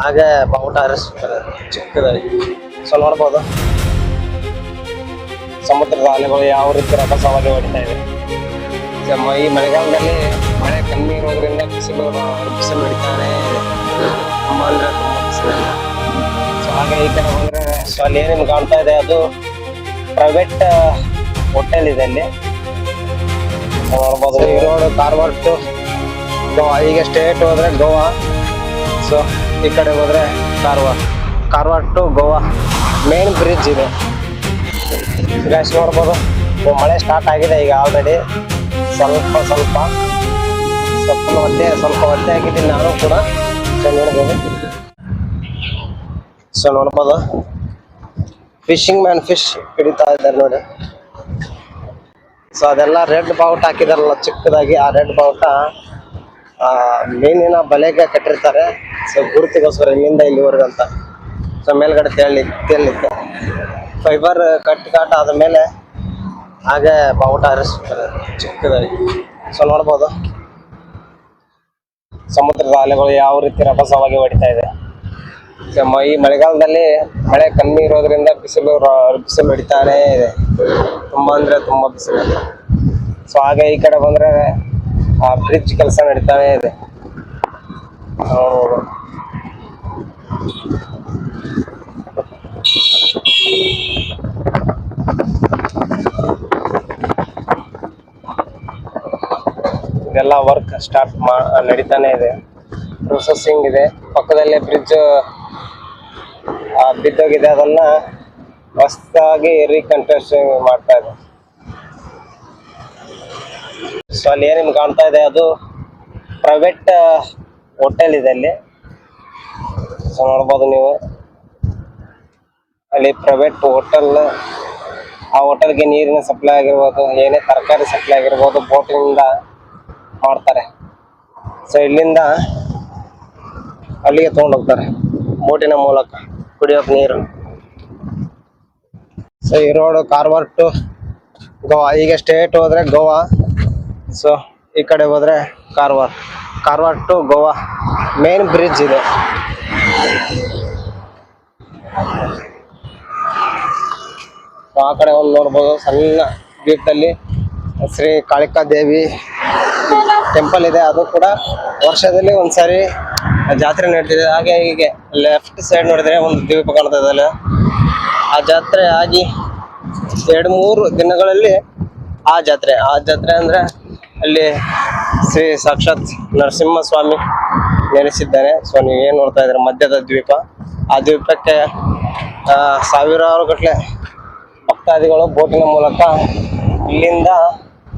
ಹಾಗೆ ಬಾವುಟ ಹಾರಿಸ್ತಾರೆ ಚಿಕ್ಕದಾಗಿ. ಸೊ ನೋಡ್ಬೋದು ಸಮುದ್ರದ ಅಲೆಗಳು ಯಾವ ರೀತಿ ರಭಸವಾಗಿ ಹೊಡಿತಾ ಇದೆ. ಈ ಮಳೆಗಾಲದಲ್ಲಿ ಮಳೆ ಕಮ್ಮಿ ಇರೋದ್ರಿಂದ ಬಿಸಿಲು ಹೊಡಿತಾನೆ ತುಂಬ ಅಂದ್ರೆ ತುಂಬ ಬಿಸಿಲು. ಸೊ ಹಾಗೆ ಈ ಕಡೆ ಬಂದ್ರೆ ಸೊ ಅಲ್ಲಿ ಏನೇನು ಕಾಣ್ತಾ ಇದೆ ಅದು ಪ್ರೈವೇಟ್ ಹೋಟೆಲ್ ಇದೆ ಅಲ್ಲಿ ನೋಡ್ಬೋದು. ಈ ರೋಡ್ ಕಾರವಾರ ಟು ಗೋವಾ, ಈಗ ಸ್ಟೇಟ್ ಹೋದ್ರೆ ಗೋವಾ, ಸೊ ಈ ಕಡೆ ಹೋದ್ರೆ Karwar to Goa main bridge ಇದೆ. ಗಾಯ್ಸ್ ನೋಡ್ಬೋದು ಮಳೆ ಸ್ಟಾರ್ಟ್ ಆಗಿದೆ ಈಗ ಆಲ್ರೆಡಿ ಸ್ವಲ್ಪ ಒದ್ದೆ ಆಗಿದ್ದೀನಿ ನಾನು ಕೂಡ. ಸೊ ನೋಡ್ಬೋದು ಫಿಶಿಂಗ್ ಮ್ಯಾನ್ ಫಿಶ್ ಹಿಡಿತಾ ಇದ್ದಾರೆ ನೋಡಿ. ಸೊ ಅದೆಲ್ಲ ರೆಡ್ ಬಾವುಟ ಹಾಕಿದಾರಲ್ಲ ಚಿಕ್ಕದಾಗಿ, ಆ ರೆಡ್ ಬಾವುಟ ಮೀನಿನ ಬಲೆಗೆ ಕಟ್ಟಿರ್ತಾರೆ. ಸೊ ಗುರುತಿಗೋಸ್ಕರ ಇಲ್ಲಿಂದ ಇಲ್ಲಿವರೆಗೂ ಅಂತ. ಸೊ ಮೇಲ್ಗಡೆ ತೇಲಿಕ್ಕೆ ಫೈಬರ್ ಕಾಟ ಆದ ಮೇಲೆ ಹಾಗೆ ಬಾವುಟ ಹಾರಿಸ್ತಾರೆ ಚಿಕ್ಕದಾಗಿ. ಸೊ ನೋಡ್ಬೋದು ಸಮುದ್ರದ ಅಲೆಗಳು ಯಾವ ರೀತಿ ರಭಸವಾಗಿ ಹೊಡಿತಾ ಇದೆ. ಈ ಮಳೆಗಾಲದಲ್ಲಿ ಮಳೆ ಕಮ್ಮಿ ಇರೋದ್ರಿಂದ ಬಿಸಿಲು ಹೊಡಿತಾನೇ ಇದೆ, ತುಂಬಾ ಅಂದ್ರೆ ತುಂಬಾ ಬಿಸಿಲು. ಸೊ ಹಾಗೆ ಈ ಕಡೆ ಬಂದ್ರೆ ಆ ಬ್ರಿಡ್ಜ್ ಕೆಲಸ ನಡೀತಾನೆ ಇದೆ. ಇದೆಲ್ಲ ವರ್ಕ್ ಸ್ಟಾರ್ಟ್ ನಡೀತಾನೆ ಇದೆ, ಪ್ರೊಸೆಸಿಂಗ್ ಇದೆ. ಪಕ್ಕದಲ್ಲೇ ಬ್ರಿಡ್ಜ್ ಬಿದ್ದೋಗಿದೆ, ಅದನ್ನ ಹೊಸದಾಗಿ ರೀಕನ್ಸ್ಟ್ರಕ್ಷನ್ ಮಾಡ್ತಾ ಇದೆ. ಸೊ ಅಲ್ಲಿ ಏನೇನು ಕಾಣ್ತಾ ಇದೆ ಅದು ಪ್ರೈವೇಟ್ ಹೋಟೆಲ್ ಇದೆ ಅಲ್ಲಿ. ಸೊ ನೋಡ್ಬೋದು ನೀವು ಅಲ್ಲಿ ಪ್ರೈವೇಟ್ ಹೋಟೆಲ್. ಆ ಹೋಟೆಲ್ಗೆ ನೀರಿನ ಸಪ್ಲೈ ಆಗಿರ್ಬೋದು, ಏನೇ ತರಕಾರಿ ಸಪ್ಲೈ ಆಗಿರ್ಬೋದು ಬೋಟಿನಿಂದ ಮಾಡ್ತಾರೆ. ಸೊ ಇಲ್ಲಿಂದ ಅಲ್ಲಿಗೆ ತಗೊಂಡು ಹೋಗ್ತಾರೆ ಬೋಟಿನ ಮೂಲಕ ಕುಡಿಯೋಕೆ ನೀರು. ಸೊ ಈ ರೋಡ್ ಕಾರವಾರ ಟು ಗೋವಾ, ಈಗ ಸ್ಟೇಟ್ ಹೋದ್ರೆ ಗೋವಾ, ಸೊ ಈ ಕಡೆ ಹೋದ್ರೆ Karwar to Goa main bridge ಇದೆ. ಆ ಕಡೆ ಒಂದು ನೋಡ್ಬೋದು ಸಣ್ಣ ದ್ವೀಪದಲ್ಲಿ ಶ್ರೀ ಕಾಳಿಕಾ ದೇವಿ ಟೆಂಪಲ್ ಇದೆ. ಅದು ಕೂಡ ವರ್ಷದಲ್ಲಿ ಒಂದ್ಸಾರಿ ಜಾತ್ರೆ ನಡೀತಿದೆ. ಹಾಗೆ ಹೀಗೆ ಲೆಫ್ಟ್ ಸೈಡ್ ನೋಡಿದ್ರೆ ಒಂದು ದ್ವೀಪ ಕಾಣ್ತಾ ಇದೆ. ಆ ಜಾತ್ರೆ ಆಗಿ 2-3 ದಿನಗಳಲ್ಲಿ ಆ ಜಾತ್ರೆ ಅಂದ್ರೆ ಅಲ್ಲಿ ಶ್ರೀ ಸಾಕ್ಷಾತ್ ನರಸಿಂಹಸ್ವಾಮಿ ನೆಲೆಸಿದ್ದಾರೆ. ಸೊ ನೀವೇನು ನೋಡ್ತಾ ಇದ್ರೆ ಮಧ್ಯದ ದ್ವೀಪ, ಆ ದ್ವೀಪಕ್ಕೆ ಸಾವಿರಾರು ಗಟ್ಟಲೆ ಭಕ್ತಾದಿಗಳು ಬೋಟಿನ ಮೂಲಕ ಇಲ್ಲಿಂದ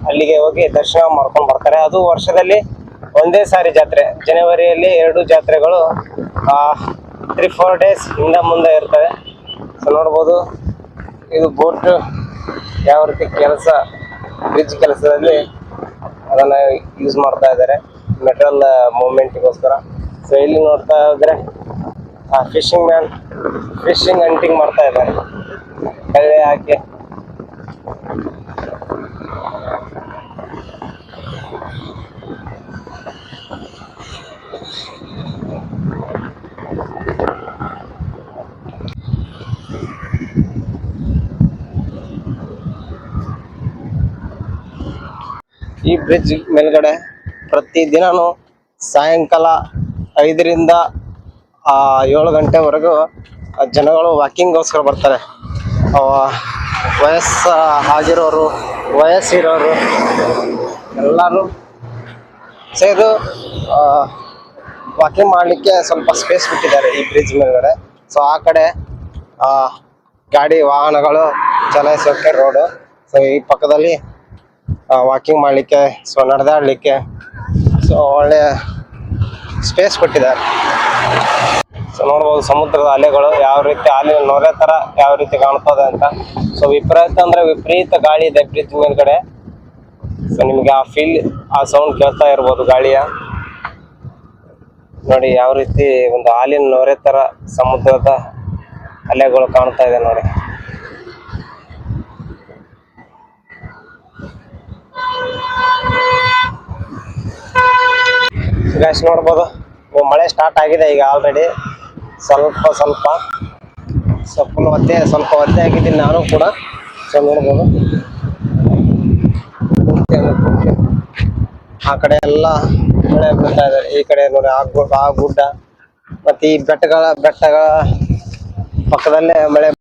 ಅಲ್ಲಿಗೆ ಹೋಗಿ ದರ್ಶನ ಮಾಡ್ಕೊಂಡು ಬರ್ತಾರೆ. ಅದು ವರ್ಷದಲ್ಲಿ ಒಂದೇ ಸಾರಿ ಜಾತ್ರೆ, ಜನವರಿಯಲ್ಲಿ 2 ಜಾತ್ರೆಗಳು 3-4 ಡೇಸ್ ಹಿಂದೆ ಮುಂದೆ ಇರ್ತವೆ. ಸೊ ನೋಡ್ಬೋದು ಇದು ಬೋಟ್ ಯಾವ ರೀತಿ ಬ್ರಿಡ್ಜ್ ಕೆಲಸದಲ್ಲಿ ಅದನ್ನ ಯೂಸ್ ಮಾಡ್ತಾ ಇದ್ದಾರೆ ಮೆಟಲ್ ಮೂವ್ಮೆಂಟ್ಗೋಸ್ಕರ. ಸೊ ಇಲ್ಲಿ ನೋಡ್ತಾ ಇದ್ರೆ ಫಿಶಿಂಗ್ ಹಂಟಿಂಗ್ ಮಾಡ್ತಾ ಇದ್ದಾರೆ ಕಲೆ ಹಾಕಿ. ಈ ಬ್ರಿಡ್ಜ್ ಮೇಲ್ಗಡೆ ಪ್ರತಿದಿನನೂ ಸಾಯಂಕಾಲ 5ರಿಂದ 7 ಗಂಟೆವರೆಗೂ ಜನಗಳು ವಾಕಿಂಗ್ಗೋಸ್ಕರ ಬರ್ತಾರೆ. ವಯಸ್ಸಿರೋರು ಎಲ್ಲರೂ. ಸೊ ಇದು ವಾಕಿಂಗ್ ಮಾಡಲಿಕ್ಕೆ ಸ್ವಲ್ಪ ಸ್ಪೇಸ್ ಬಿಟ್ಟಿದ್ದಾರೆ ಈ ಬ್ರಿಡ್ಜ್ ಮೇಲ್ಗಡೆ. ಸೊ ಆ ಕಡೆ ಗಾಡಿ ವಾಹನಗಳು ಚಲಾಯಿಸೋಕೆ ರೋಡು. ಸೊ ಈ ಪಕ್ಕದಲ್ಲಿ ವಾಕಿಂಗ್ ಮಾಡಲಿಕ್ಕೆ, ಸೊ ನಡೆದಾಡಲಿಕ್ಕೆ ಸೊ ಒಳ್ಳೆ ಸ್ಪೇಸ್ ಕೊಟ್ಟಿದ್ದಾರೆ. ಸೊ ನೋಡ್ಬೋದು ಸಮುದ್ರದ ಅಲೆಗಳು ಯಾವ ರೀತಿ ಹಾಲಿನ ನೊರೆ ತರ ಯಾವ ರೀತಿ ಕಾಣ್ತದೆ ಅಂತ. ಸೊ ವಿಪರೀತ ಗಾಳಿ ಇದೆ ಬ್ರಿಡ್ಜ್ ಮೇಲ್ಗಡೆ. ಸೊ ನಿಮ್ಗೆ ಆ ಸೌಂಡ್ ಕೇಳ್ತಾ ಇರ್ಬೋದು ಗಾಳಿಯ. ನೋಡಿ ಯಾವ ರೀತಿ ಒಂದು ಹಾಲಿನ ನೊರೆ ತರ ಸಮುದ್ರದ ಅಲೆಗಳು ಕಾಣ್ತಾ ಇದೆ ನೋಡಿ. ಗಾಯ್ಸ್ ನೋಡ್ಬೋದು ಮಳೆ ಸ್ಟಾರ್ಟ್ ಆಗಿದೆ ಈಗ ಆಲ್ರೆಡಿ. ಸ್ವಲ್ಪ ಸ್ವಲ್ಪ ಸ್ವಲ್ಪ ಒದ್ದೆ ಆಗಿದ್ದೀನಿ ನಾನು ಕೂಡ. ಸೊ ನೋಡ್ಬೋದು ಆ ಕಡೆ ಎಲ್ಲ ಮಳೆ ಬೀಳ್ತಾ ಇದೆ. ಈ ಕಡೆ ನೋಡಿ ಆ ಗುಡ್ಡ ಮತ್ತೆ ಈ ಬೆಟ್ಟಗಳ ಪಕ್ಕದಲ್ಲೇ ಮಳೆ